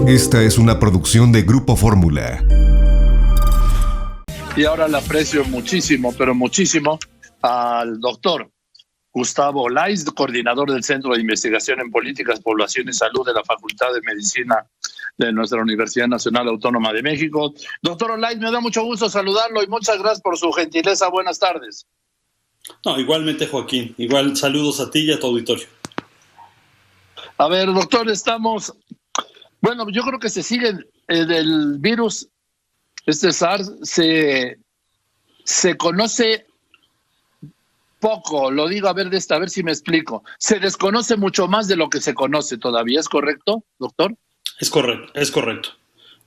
Esta es una producción de Grupo Fórmula. Y ahora le aprecio muchísimo, pero muchísimo, al doctor Gustavo Olaiz, coordinador del Centro de Investigación en Políticas, Población y Salud de la Facultad de Medicina de nuestra Universidad Nacional Autónoma de México. Doctor Olaiz, me da mucho gusto saludarlo y muchas gracias por su gentileza. Buenas tardes. No, igualmente, Joaquín. Igual saludos a ti y a tu auditorio. A ver, doctor, bueno, yo creo que se sigue del virus, SARS, se conoce poco, lo digo a ver si me explico. Se desconoce mucho más de lo que se conoce todavía, ¿es correcto, doctor? Es correcto.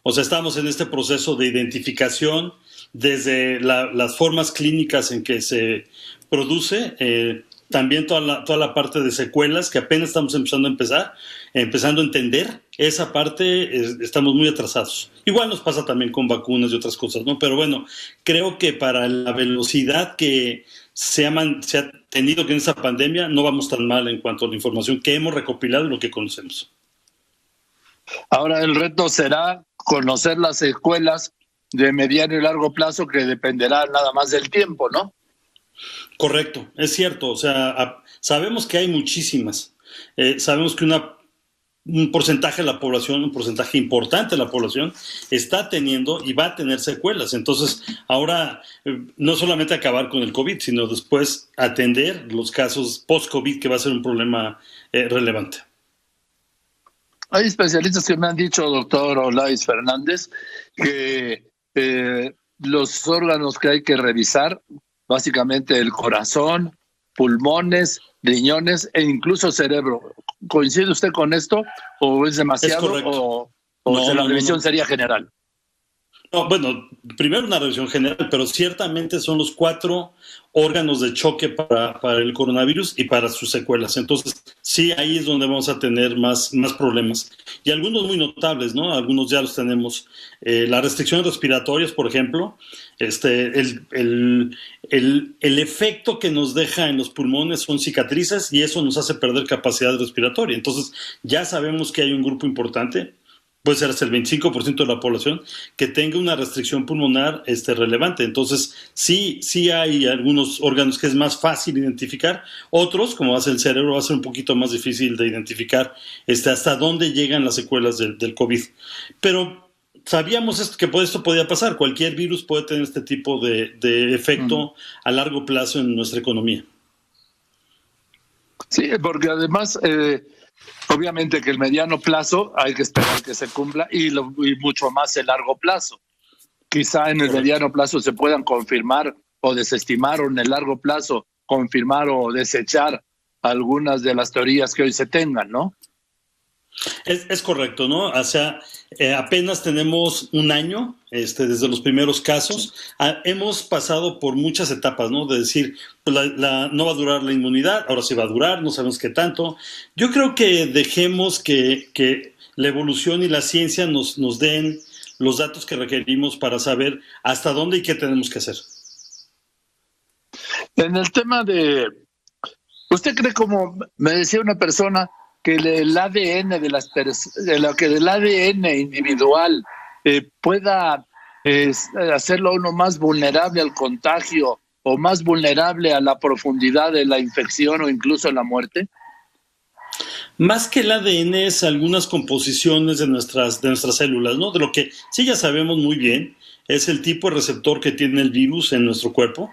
O sea, estamos en este proceso de identificación desde las formas clínicas en que se produce, también toda la parte de secuelas que apenas estamos empezando a entender. Esa parte estamos muy atrasados. Igual nos pasa también con vacunas y otras cosas, ¿no? Pero bueno, creo que para la velocidad que se ha tenido en esa pandemia, no vamos tan mal en cuanto a la información que hemos recopilado y lo que conocemos. Ahora el reto será conocer las secuelas de mediano y largo plazo, que dependerá nada más del tiempo, ¿no? Correcto, es cierto. O sea, sabemos que hay muchísimas. Sabemos que un porcentaje de la población, un porcentaje importante de la población, está teniendo y va a tener secuelas. Entonces, ahora no solamente acabar con el COVID, sino después atender los casos post-COVID, que va a ser un problema relevante. Hay especialistas que me han dicho, doctor Olaiz Fernández, que los órganos que hay que revisar, básicamente el corazón, pulmones, riñones e incluso cerebro. ¿Coincide usted con esto o es demasiado? Es correcto. La revisión sería general? No, bueno, primero una revisión general, pero ciertamente son los 4 órganos de choque para el coronavirus y para sus secuelas. Entonces, sí, ahí es donde vamos a tener más problemas. Y algunos muy notables, ¿no? Algunos ya los tenemos. Las restricciones respiratorias, por ejemplo, el efecto que nos deja en los pulmones son cicatrices y eso nos hace perder capacidad respiratoria. Entonces, ya sabemos que hay un grupo importante, puede ser hasta el 25% de la población, que tenga una restricción pulmonar relevante. Entonces, sí hay algunos órganos que es más fácil identificar. Otros, como va a ser el cerebro, va a ser un poquito más difícil de identificar hasta dónde llegan las secuelas del COVID. Pero sabíamos que esto podía pasar. Cualquier virus puede tener este tipo de efecto a largo plazo en nuestra economía. Sí, porque además... obviamente que el mediano plazo hay que esperar que se cumpla y mucho más el largo plazo. Quizá en el mediano plazo se puedan confirmar o desestimar, o en el largo plazo confirmar o desechar algunas de las teorías que hoy se tengan, ¿no? Es correcto, ¿no? O sea, apenas tenemos un año desde los primeros casos. Hemos pasado por muchas etapas, ¿no? De decir, pues no va a durar la inmunidad, ahora sí va a durar, no sabemos qué tanto. Yo creo que dejemos que la evolución y la ciencia nos den los datos que requerimos para saber hasta dónde y qué tenemos que hacer. En el tema ¿usted cree, como me decía una persona, que el ADN del ADN individual pueda hacerlo a uno más vulnerable al contagio o más vulnerable a la profundidad de la infección o incluso a la muerte? Más que el ADN es algunas composiciones de nuestras células, ¿no? De lo que sí ya sabemos muy bien es el tipo de receptor que tiene el virus en nuestro cuerpo.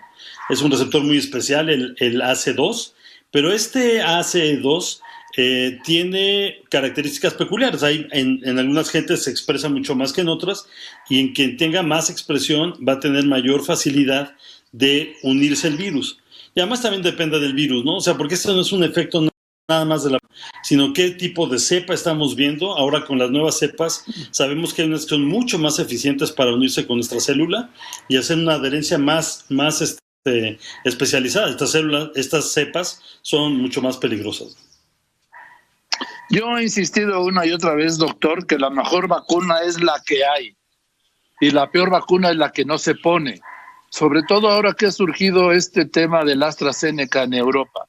Es un receptor muy especial, el AC2, pero este AC2 tiene características peculiares. En algunas gentes se expresa mucho más que en otras, y en quien tenga más expresión va a tener mayor facilidad de unirse al virus. Y además también depende del virus, ¿no? O sea, porque esto no es un efecto nada más sino qué tipo de cepa estamos viendo. Ahora con las nuevas cepas sabemos que hay unas que son mucho más eficientes para unirse con nuestra célula y hacer una adherencia más especializada. Estas cepas son mucho más peligrosas. Yo he insistido una y otra vez, doctor, que la mejor vacuna es la que hay y la peor vacuna es la que no se pone. Sobre todo ahora que ha surgido este tema del AstraZeneca en Europa.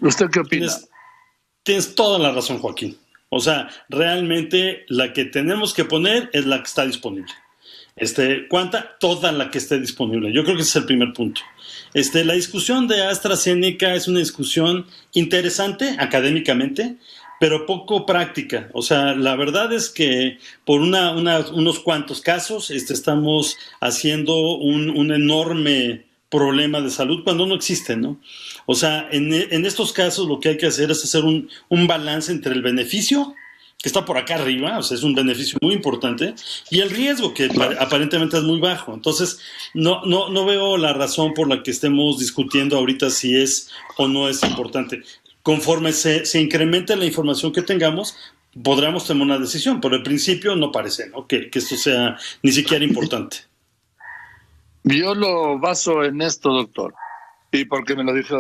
¿Usted qué opina? Tienes toda la razón, Joaquín. O sea, realmente la que tenemos que poner es la que está disponible. ¿Cuánta? Toda la que esté disponible. Yo creo que ese es el primer punto. La discusión de AstraZeneca es una discusión interesante académicamente, pero poco práctica. O sea, la verdad es que por unos cuantos casos estamos haciendo un enorme problema de salud cuando no existe, ¿no? O sea, en estos casos lo que hay que hacer es hacer un balance entre el beneficio, que está por acá arriba, o sea, es un beneficio muy importante, y el riesgo, que aparentemente es muy bajo. Entonces, no veo la razón por la que estemos discutiendo ahorita si es o no es importante. Conforme se incremente la información que tengamos, podremos tomar una decisión, pero al principio no parece, ¿no?, que esto sea ni siquiera importante. Yo lo baso en esto, doctor, y porque me lo dijo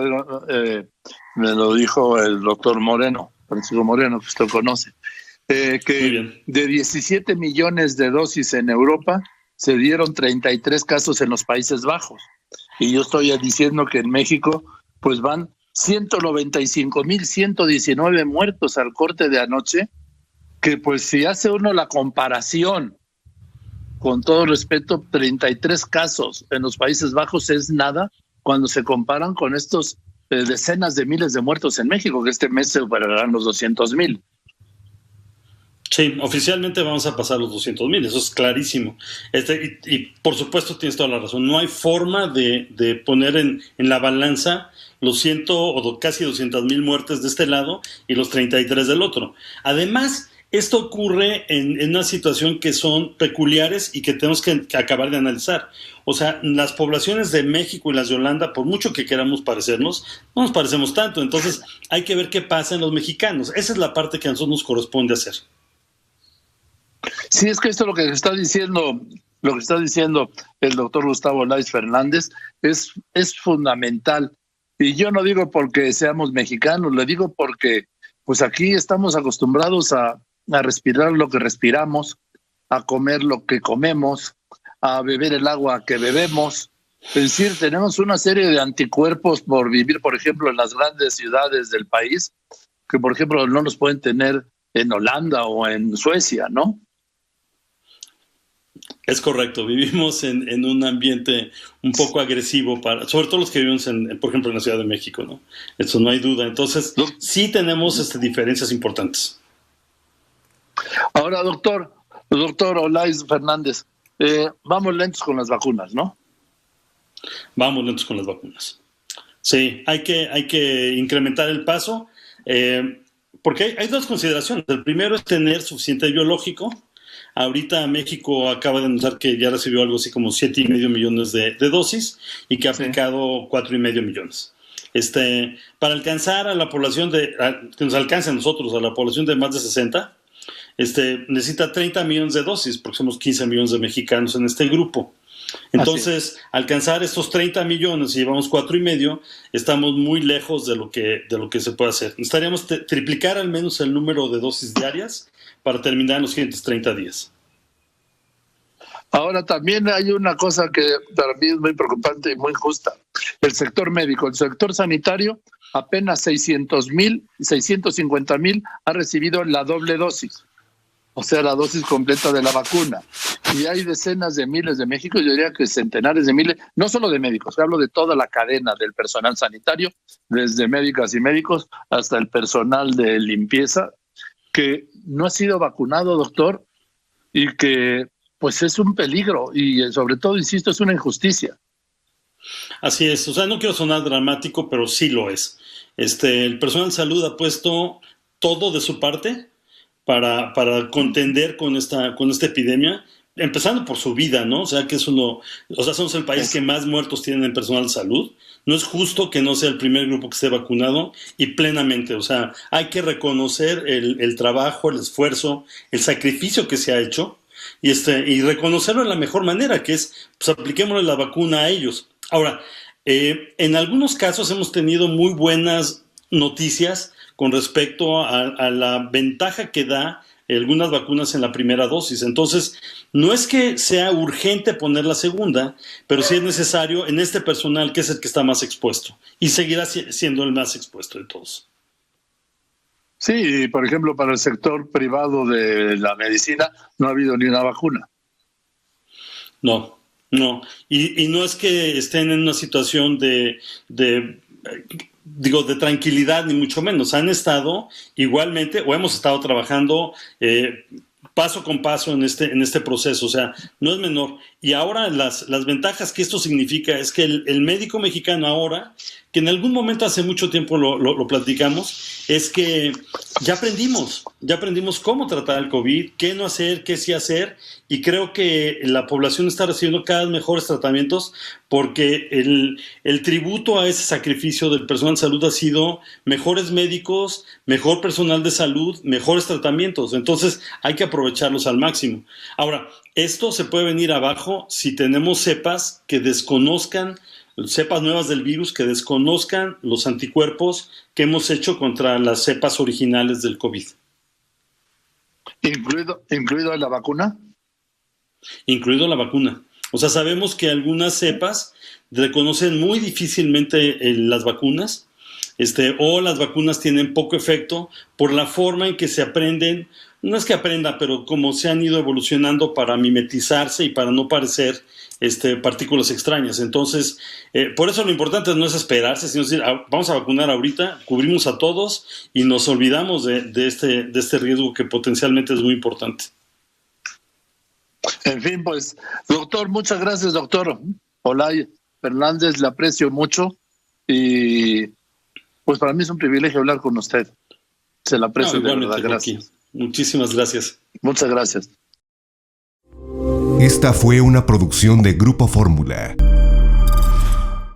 el doctor Moreno, Francisco Moreno, que usted conoce. Que de 17 millones de dosis en Europa se dieron 33 casos en los Países Bajos. Y yo estoy diciendo que en México pues van 195,119 muertos al corte de anoche, que pues si hace uno la comparación, con todo respeto, 33 casos en los Países Bajos es nada cuando se comparan con estos decenas de miles de muertos en México, que este mes se superarán los 200,000. Sí, oficialmente vamos a pasar los 200,000, eso es clarísimo. Y por supuesto tienes toda la razón, no hay forma de poner en la balanza los 100 o casi 200,000 muertes de este lado y los 33 del otro. Además, esto ocurre en una situación que son peculiares y que tenemos que acabar de analizar. O sea, las poblaciones de México y las de Holanda, por mucho que queramos parecernos, no nos parecemos tanto. Entonces, hay que ver qué pasa en los mexicanos. Esa es la parte que a nosotros nos corresponde hacer. Sí, es que esto lo que está diciendo el doctor Gustavo Lais Fernández es fundamental. Y yo no digo porque seamos mexicanos, le digo porque pues aquí estamos acostumbrados a respirar lo que respiramos, a comer lo que comemos, a beber el agua que bebemos. Es decir, tenemos una serie de anticuerpos por vivir, por ejemplo, en las grandes ciudades del país, que por ejemplo no los pueden tener en Holanda o en Suecia, ¿no? Es correcto, vivimos en un ambiente un poco agresivo, sobre todo los que vivimos, por ejemplo, en la Ciudad de México, ¿no? Eso no hay duda. Entonces, sí tenemos diferencias importantes. Ahora, doctor Olais Fernández, vamos lentos con las vacunas, ¿no? Vamos lentos con las vacunas. Sí, hay que incrementar el paso, porque hay dos consideraciones. El primero es tener suficiente biológico. Ahorita México acaba de anunciar que ya recibió algo así como 7,5 millones de dosis y que ha aplicado 4,5 millones. Para alcanzar a la población que nos alcance a nosotros, a la población de más de 60, necesita 30 millones de dosis, porque somos 15 millones de mexicanos en este grupo. Entonces, alcanzar estos 30 millones y llevamos 4,5, estamos muy lejos de lo que se puede hacer. Necesitaríamos triplicar al menos el número de dosis diarias para terminar en los siguientes 30 días. Ahora también hay una cosa que para mí es muy preocupante y muy justa. El sector médico, el sector sanitario, apenas 650,000 ha recibido la doble dosis, o sea, la dosis completa de la vacuna. Y hay decenas de miles de México, yo diría que centenares de miles, no solo de médicos, hablo de toda la cadena del personal sanitario, desde médicas y médicos hasta el personal de limpieza, que no ha sido vacunado, doctor, y que pues es un peligro y sobre todo, insisto, es una injusticia. Así es, o sea, no quiero sonar dramático, pero sí lo es. El personal de salud ha puesto todo de su parte para contender con esta epidemia, empezando por su vida, ¿no? O sea, somos el país que más muertos tienen en personal de salud. No es justo que no sea el primer grupo que esté vacunado y plenamente. O sea, hay que reconocer el trabajo, el esfuerzo, el sacrificio que se ha hecho y reconocerlo de la mejor manera, que es, pues, apliquémosle la vacuna a ellos. Ahora, en algunos casos hemos tenido muy buenas noticias con respecto a la ventaja que da algunas vacunas en la primera dosis. Entonces, no es que sea urgente poner la segunda, pero sí es necesario en este personal que es el que está más expuesto y seguirá siendo el más expuesto de todos. Sí, por ejemplo, para el sector privado de la medicina no ha habido ni una vacuna. No, no. Y no es que estén en una situación de tranquilidad, ni mucho menos. Han estado igualmente, o hemos estado trabajando paso con paso en este proceso, o sea, no es menor. Y ahora las ventajas que esto significa es que el médico mexicano ahora, que en algún momento hace mucho tiempo lo platicamos, es que ya aprendimos cómo tratar el COVID, qué no hacer, qué sí hacer, y creo que la población está recibiendo cada vez mejores tratamientos porque el tributo a ese sacrificio del personal de salud ha sido mejores médicos, mejor personal de salud, mejores tratamientos. Entonces hay que aprovecharlos al máximo. Ahora, esto se puede venir abajo si tenemos cepas que desconozcan, cepas nuevas del virus que desconozcan los anticuerpos que hemos hecho contra las cepas originales del COVID. ¿Incluido la vacuna? Incluido la vacuna. O sea, sabemos que algunas cepas reconocen muy difícilmente las vacunas, o las vacunas tienen poco efecto por la forma en que se aprenden. No es que aprenda, pero como se han ido evolucionando para mimetizarse y para no parecer partículas extrañas. Entonces, por eso lo importante no es esperarse, sino decir, vamos a vacunar ahorita, cubrimos a todos y nos olvidamos de este riesgo que potencialmente es muy importante. En fin, pues, doctor, muchas gracias, doctor Olay Fernández, le aprecio mucho y pues para mí es un privilegio hablar con usted. Se le aprecio de verdad, gracias. Muchísimas gracias. Muchas gracias. Esta fue una producción de Grupo Fórmula.